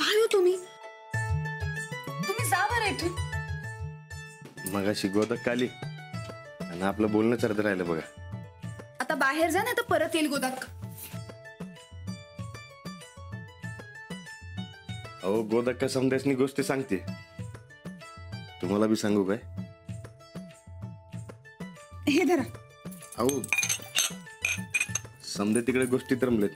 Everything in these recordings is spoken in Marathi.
काय हो तुम्ही जा बरं इथून. मगाशी गोदक आली आणि आपलं बोलणं चालत राहिलं बघा. आता बाहेर जा ना, तर परत येईल गोदक. अहो गोदक का समजायची गोष्टी सांगते, तुम्हाला बी सांगू काय? हे धरा. अहो समजा तिकडे गोष्टी रमलेत,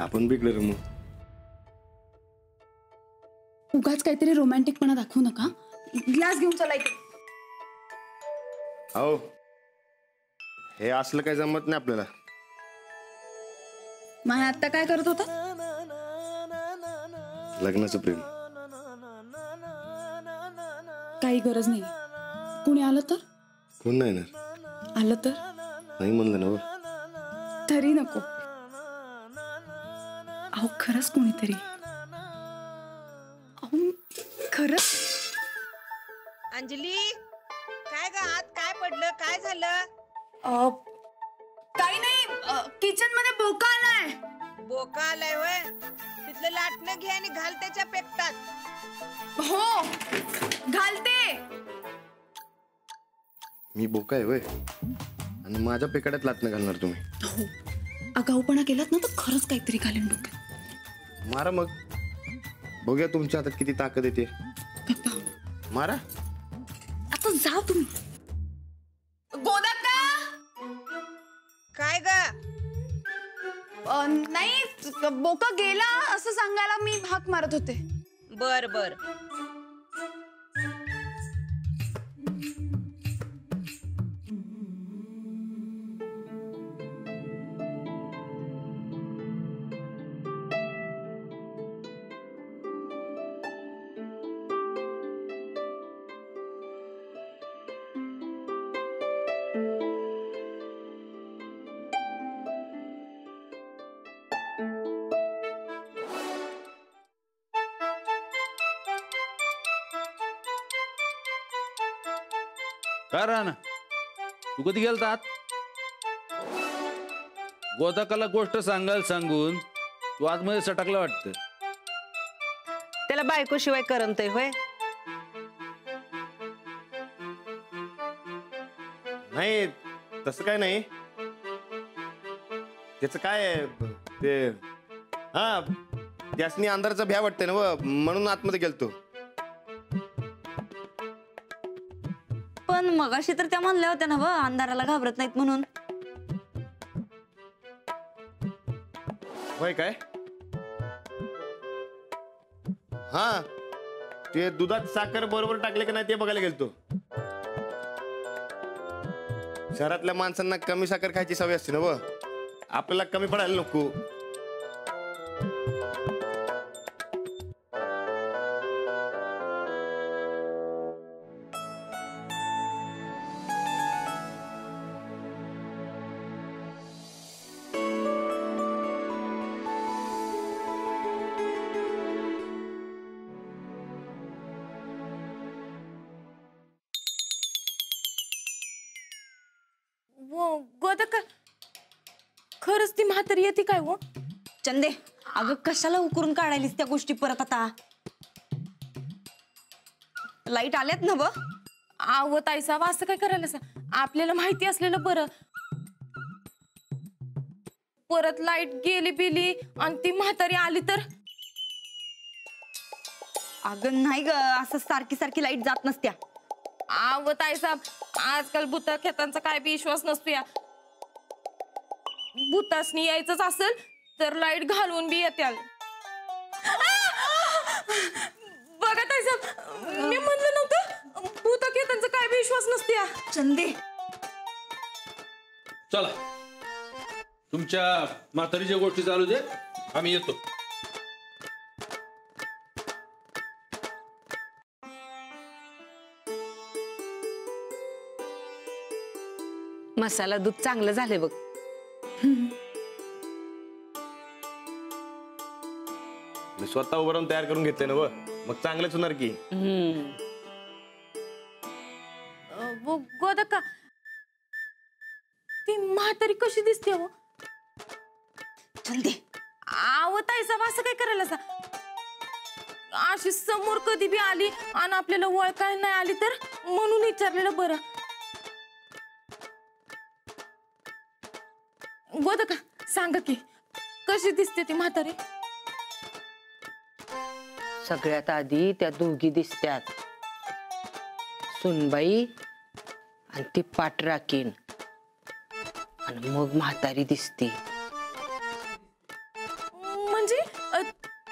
आपण बी इकडे रमू. उगाच काहीतरी रोमॅन्टिकपणा दाखवू नका. ग्लास घेऊन चला इकडे. अहो हे असलं काही जमत नाही आपल्याला. मग आता काय करत होता? लग्नाचं प्रेम. काही गरज नाही. कुणी आलं तर? कोण नाही ना. आलं तर? नाही म्हणलं ना. तरी नको. अहो खरंच कोणीतरी. अहो खरंच. अंजली काय ग, आत काय पडलं, काय झालं? काही नाही, किचन मध्ये बोका आलाय. बोका आलाय होय? तिथलं लाटणं घे आणि घाल त्याच्या पेकटात. हो घालते. मी बोका आहे होय? आणि माझ्या पेकड्यात लाटणं घालणार तुम्ही? हो आगाऊपणा केलात ना तर खरंच काहीतरी घालेन डोक्यात. मारा मग, बघूया तुमच्या हातात किती ताकद येते. पप्पा मारा. आता जा तुम्ही. गोदाका काय ग? नाही, बोका गेला असं सांगायला मी हाक मारत होते. बर बर. काय राहणार तू कधी गेलतात? गोदकाला गोष्ट सांगायला सांगून तू आतमध्ये सटकला वाटतं. त्याला बायको शिवाय करमतय होय? नाही तसं काय नाही. त्याच काय आहे ते, हा त्यासनी अंधाराचा भ्या वाटतंय ना व, म्हणून आतमध्ये गेलतो. पण मगाशी तर त्या म्हणल्या होत्या ना व अंधाराला घाबरत नाहीत म्हणून. होय काय? हा ते दुधात साखर बरोबर टाकले का नाही ते बघायला गेलतो. शहरातल्या माणसांना कमी साखर खायची सवय असते ना व, आपल्याला कमी पडायला नको. गोदका खरंच ती म्हातारी येते काय हो? चंदे अगं कशाला उकरून काढायलीस त्या गोष्टी परत? आता लाईट आल्यात ना व. आव ताईसाब असं काय करायला? आपल्याला माहिती असलेलं बरं. परत लाईट गेली बिली आणि ती म्हातारी आली तर? अगं नाही ग, असं सारखी सारखी लाईट जात नसत्या. आव ताईसाब आजकाल भूता खेतांचा काय बी विश्वास नसतो या. भूतासनी यायचंच असेल तर लाईट घालून बी येत्याल. बघा ताईसाब मी म्हणलं नव्हतं भूता खेतांचा काय बी विश्वास नसतो या. चंदे चला तुमच्या म्हातारीच्या गोष्टी चालू दे, आम्ही येतो. मसाला दूध चांगलं झालंय बघ. मी स्वतः उभं राहून तयार करून घेतले ना व, मग चांगलेच होणार की. गोदका ती म्हातारी कशी दिसते हो? चंदे आव ताईसाब असं काय करायला? अशी समोर कधी बी आली आणि आपल्याला ओळखायला नाही आली तर म्हणून विचारलेलं बरं. गोदा का सांगा की कशी दिसते ती म्हातारी? सगळ्यात आधी त्या दोघी दिसत्यात, सुनबाई आणि ती पाठराखीन, आणि मग म्हातारी दिसते. म्हणजे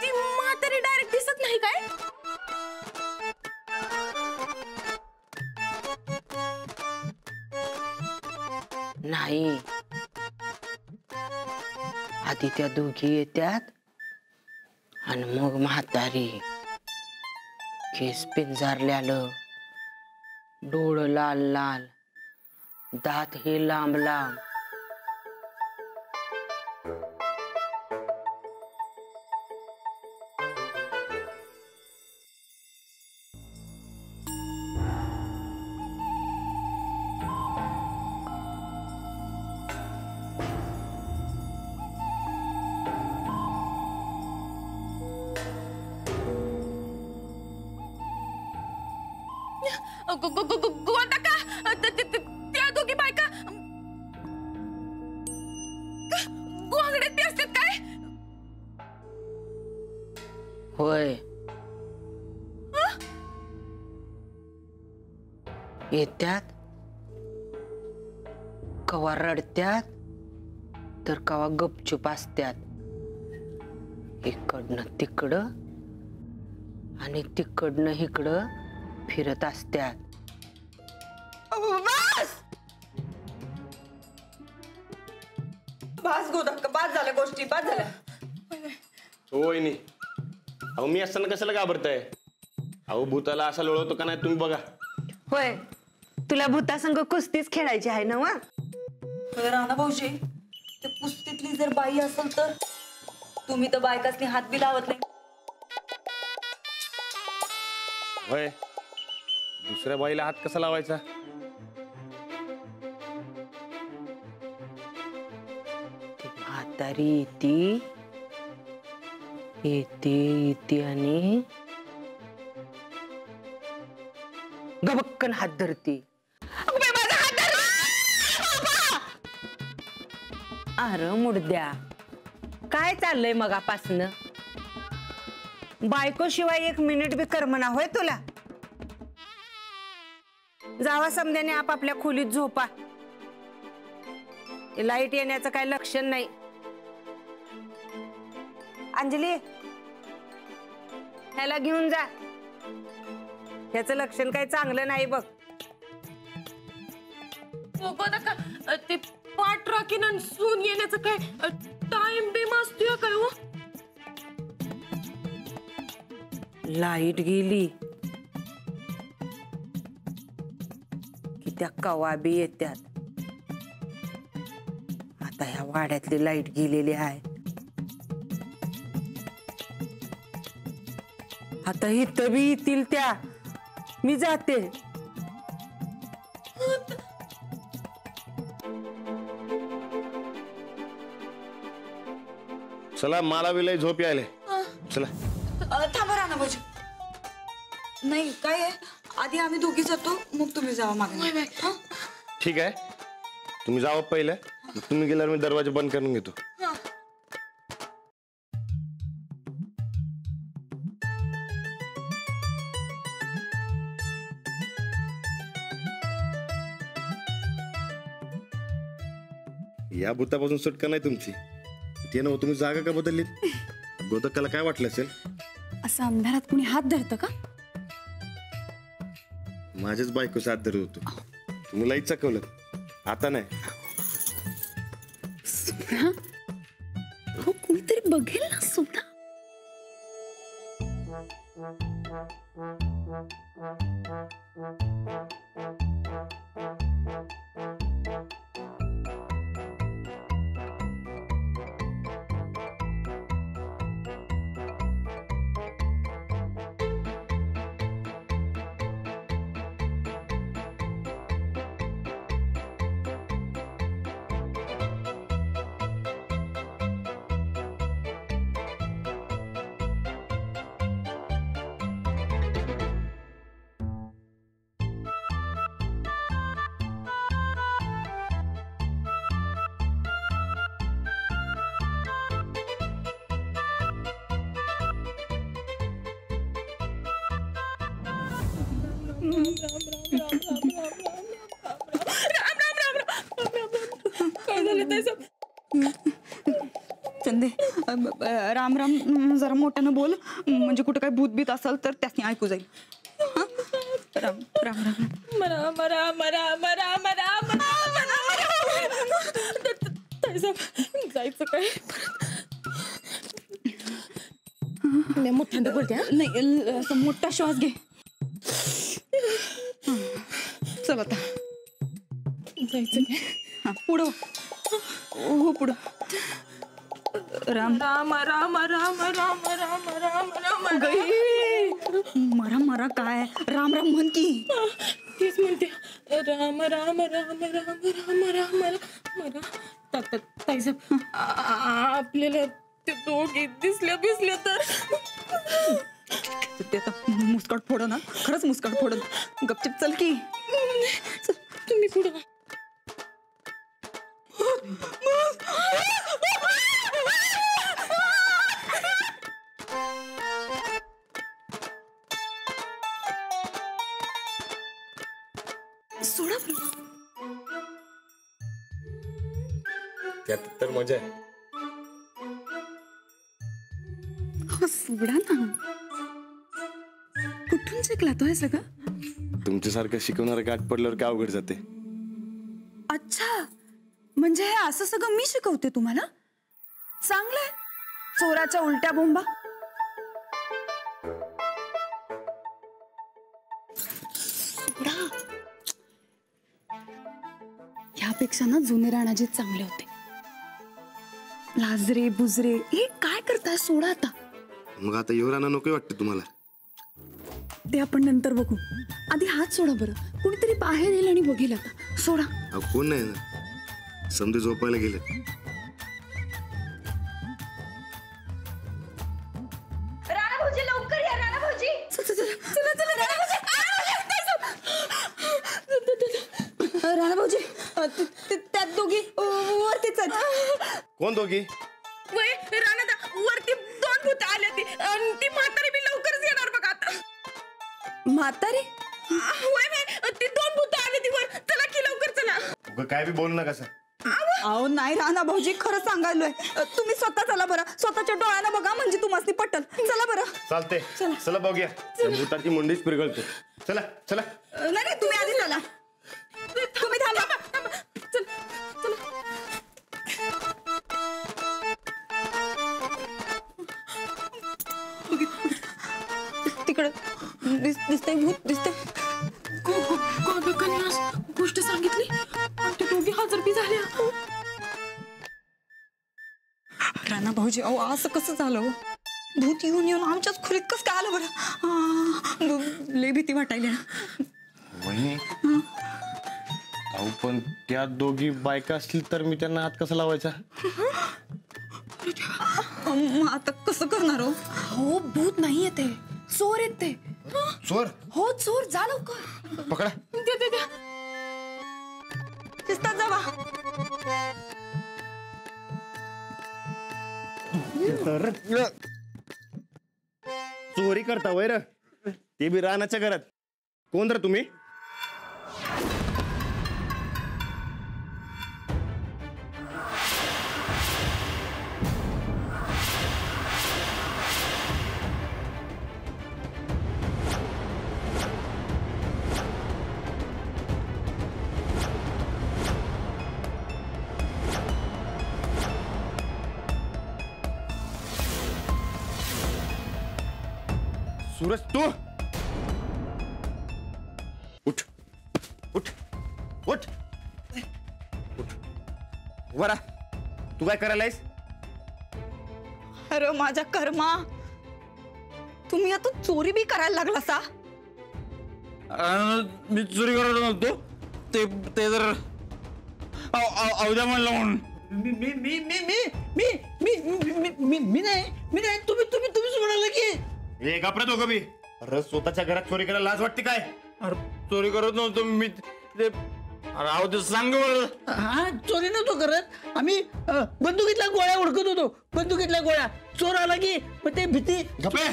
ती म्हातारी डायरेक्ट दिसत नाही काय? नाही, आधी त्या दोघी येत्यात आणि मग म्हातारी. केस पिंजारल्यालं, डोळं लाल लाल, दात हे लांब लांब. गोदा का त्या दोघी बायका गोंगड्यात बी असतात काय? होय, येत्यात, कवा रडत्यात तर कवा गपचूप असत्यात. इकडनं तिकडं आणि तिकडनं इकडं फिरत असत्यात. बस गोदा बाद झाल्या गोष्टी, बाद झाल्या. होय नाही. अहो मी असताना कशाला घाबरताय? अहो भूताला असा लोळवतो का नाही तुम्ही बघा. होय, तुला भूतासंग कुस्तीच खेळायची आहे ना वा? राणा भाऊजी, ते कुस्तीतली जर बाई असेल तर तुम्ही तर बायकासनी हात बी लावत नाही. होय, दुसऱ्या बाईला हात कसा लावायचा? म्हातारी येते आणि गबक्कन हात धरते. अरे मुडद्या, काय चाललंय मगापासनं? बायको शिवाय 1 मिनिट बी करमना होय तुला? जावा समद्याने आपापल्या खोलीत झोपा. लाईट येण्याचं काय लक्षण नाही. अंजली, ह्याला घेऊन जा, ह्याचं लक्षण काही चांगलं नाही बघ. गोदा का ते पाठराखीन आणि सून येण्याचं काय टाइम बी असतोय काय हो? लाईट गेली की त्या कवा बी येत्यात. आता ह्या वाड्यातली लाईट गेलेली आहे. आता इथं बी येतील त्या. मी जाते. चला, मला विलय झोप यायले. चला. थांबा राणा भाऊजी. नाही काय आहे, आधी आम्ही दोघी जातो, मग तुम्ही जावा मागे. ठीक आहे, तुम्ही जावं पहिलं. तुम्ही गेल्यावर मी दरवाजा बंद करून घेतो. या भूतापासून सुटका नाही तुमची. ते ना तुम्ही जागा का बदललीत? गोदकाला काय वाटलं असेल? असं अंधारात कुणी हात धरतं का? माझ्याच बायको साथ धरत होतो. तुम्ही लई चकवलं. आता नाही. हो, कुणीतरी बघेल ना सुद्धा. काय झालं ताईसाहेब? चंदे राम राम जरा मोठ्यानं बोल, म्हणजे कुठं काय भूतबीत असेल तर त्यासनी ऐकू जाईल. हा? राम राम राम. मरा मरा मरा मरा मरा मरा मरा. ताईसाहेब जायचं काय? मी मोठ्यांदा बोलते हा. नाही असं मोठा श्वास घे. चल आता जायचं काय? हा पुढं हो पुढं. राम राम राम राम राम राम राम राम गई मरा मरा काय राम राम म्हण की. तेच म्हणते राम राम राम राम राम राम राम. ताईसाहेब आपल्याला ते दोघे दिसल्या बिसल्या तर ते आता मुस्काट फोड ना, खरंच मुस्काट फोड. गपचिप चल की. तुम्ही पुढं सोडा त्यात तर मजा आहे. सोडा ना. कुठून शिकला तो हे सगळं? तुमच्यासारखं शिकवणारं गाठ पडल्यावर काय अवघड जाते. अच्छा, म्हणजे हे असं सगळं मी शिकवते तुम्हाला? चांगलंय. चोराच्या उलट्या बोंबा. ह्यापेक्षा ना जुने राणाजी चांगले होते. लाजरे बुजरे हे काय करताय? सोडा आता. मग आता युवराना नको वाटतं तुम्हाला? ते आपण नंतर बघू. आधी हात सोडा बरं. कुणीतरी बाहेर येईल आणि बघेल आता. सोडा. अहो कोण नाही ना, समजे झोपायला गेले. राणा भाऊजी लवकर या. राणा भाऊजी राणा भाऊजी त्यात दोघी वरतीच आहेत. कोण दोघी? वय राणा वरती 2 भूत आले ती आणि ती म्हातारी बी लवकरच येणार बघ आता. म्हातारी? वय वय ती 2 भूत आले ती वर. चला की लवकर चला. उगा काय बी बोल नका सर. अहो नाही राणा भाऊजी, खरं सांगायलोय. तुम्ही स्वतः चला बरं. स्वतःच्या डोळ्यानं बघा म्हणजे तुम्हाला पटल. चला बरं. चालते. चला बघूया. भूताची मुंडीच पिरगळते. चला चला. नाही तुम्ही आधी चला. तुम्ही थांबा. चल चला. तिकडे दिसतंय भूत दिसतंय. गोष्ट सांगितली आणि ते दोघे हजर बी झाल्या. राणा भाऊजी अहो असं कसं झालं? भूत येऊन येऊन आमच्याच खोलीत कसं काय आलं बरं? लय भीती वाटायला. वहिनी, अहो पण त्या दोघी बायका असतील तर मी त्यांना हात कसा लावायचा? मग आता कसं करणार हो? हो भूत नाही येते, चोर येते. चोर? हो चोर. जा लवकर. पकडा. द्या. दिसतात जावा. चोरी करता वैर, ते बी रानाच्या घरात. कोण रे तुम्ही? सूरज तू उठ उठ उठ उठ. वरा तू काय करायला आहेस? अरे माझ्या कर्मा, तुम्ही आता चोरी बी करायला लागला सा? मी चोरी करत नव्हतो. ते जर अवद्या म्हणलं म्हणून. मी नाही. तुम्हीच म्हणाला की. हे घाबरत हो कमी. अरे स्वतःच्या घरात चोरी करायला लाज वाटते काय? अरे चोरी करत नव्हतो मी. ते अहो ते सांग बरं. हा चोरी नव्हतो करत. आम्ही बंदुकीतल्या गोळ्या ओळखत होतो. बंदुकीतल्या गोळ्या. चोर आला की मग ते भीती. घपले.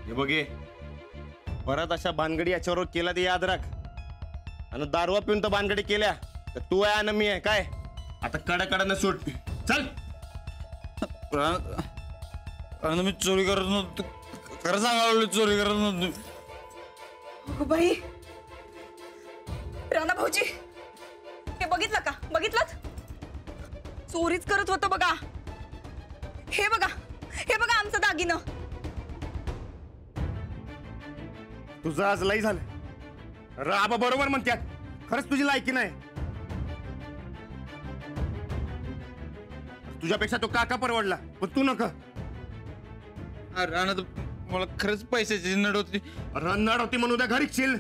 हे बघे परत अशा भानगडी याच्यावर केला ते याद राख. आणि दारवा पिऊन तर भानगडी केल्या तर तू आहे आणि मी आहे काय. आता कडकडनं सूट चल. आणि मी चोरी करत नव्हतो, खरं सांगायला चोरी करत नव्हतो. अगं बाई, राणा भाऊजी हे बघितलं का? बघितलं? चोरीच करत होतं बघा. हे बघा, हे बघा आमचं दागिनं. तुझं आज लई झालं. राबा बरोबर म्हणत्यात, खरंच तुझी लायकी नाही. तुझ्यापेक्षा तो काका परवडला पण तू नका. राणा मला खरंच पैशाची नड होती. रन्नाड होती म्हणून उद्या घरी चिल.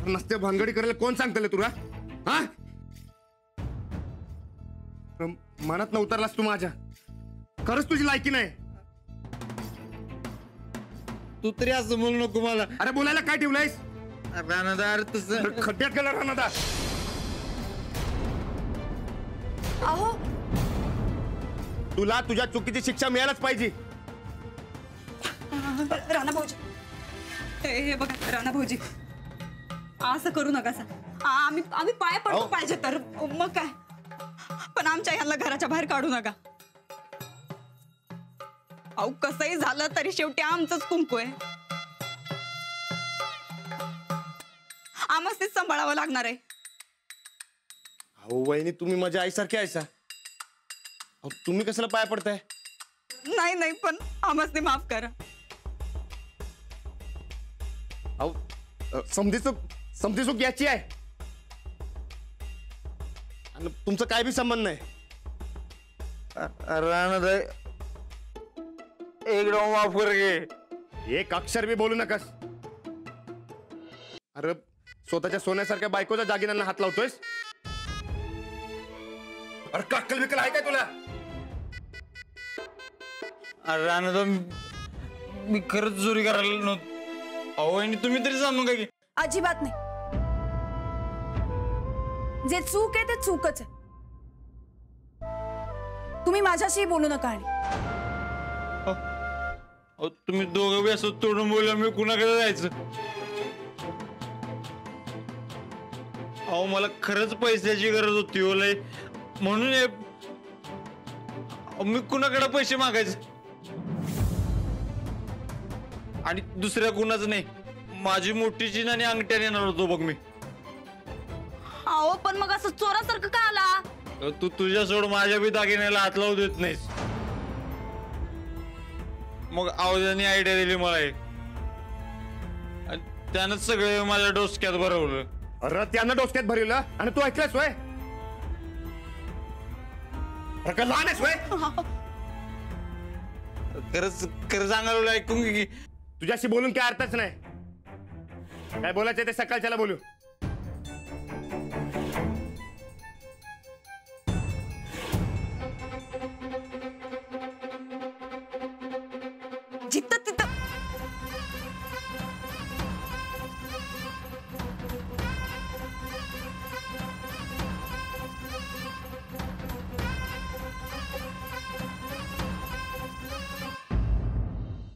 नसते भानगडी करायला कोण सांगतले तुला? हा मनात न उतरलास तू माझ्या. खरंच तुझी लायकी नाही. तू तरी असं बोलू नको मला. अरे बोलायला काय ठेवलंयस? राणादार तसं खड्ड्यात गेला राणादा. अहो तुला तुझ्या चुकीची शिक्षा मिळायलाच पाहिजे. राणा भाऊजी, हे बघा राणा भाऊजी, असं करू नका सर. आम्ही पाय पडतो पाहिजे तर मग काय, पण आमच्या ह्यांना घराच्या बाहेर काढू नका. अहो कसंही झालं तरी शेवटी आमचंच कुंकू आहे. आम्हाच तेच सांभाळावं लागणार आहे. अहो वहिनी तुम्ही माझ्या आईसारखी आयसा. अहो तुम्ही कशाला पाय पडताय? नाही नाही, पण आम्हाच ते माफ करा. अहो समधी चूक याची आहे आणि तुमचं काय बी संबंध नाही. राणादार एक डाव माफ कर गे. एक अक्षर बी बोलू नकास. अरे स्वतःच्या सोन्यासारख्या बायकोच्या दागिन्यांना हात लावतोयस. अरे काकल बिकल आहे काय तुला? राणादार मी खरंच चोरी करायला नव्हतं. अहो तुम्ही तरी सांगू का की अजिबात नाही. जे चूक आहे ते चूकच आहे. तुम्ही माझ्याशी बोलू नका. आणि तुम्ही दोघं बी असं तोडून बोलला मी कुणाकडे जायचं? अहो मला खरंच पैशाची गरज होती ओलय म्हणून मी कुणाकडे पैसे मागायचे आणि दुसऱ्या कुणाचं नाही. माझी मोठी चीन आणि अंगठ्या नेणार होतो बघ मी. अहो पण मग असं चोरासारखं का आला? तू तुझ्या सोड माझ्या बी दागिन्याला हात लावू देत नाहीस. मग आवाजाने आयडिया दिली मला एक, त्यानंच सगळे माझ्या डोसक्यात भरवलं. अरे त्यानं डोसक्यात भरवलं आणि तू ऐकलंस वय? का लहान आहेस वय? खरं सांगायला ऐकून की तुझ्याशी बोलून काय अर्थच नाही. काय बोलायचं ते सकाळच्याला बोलू.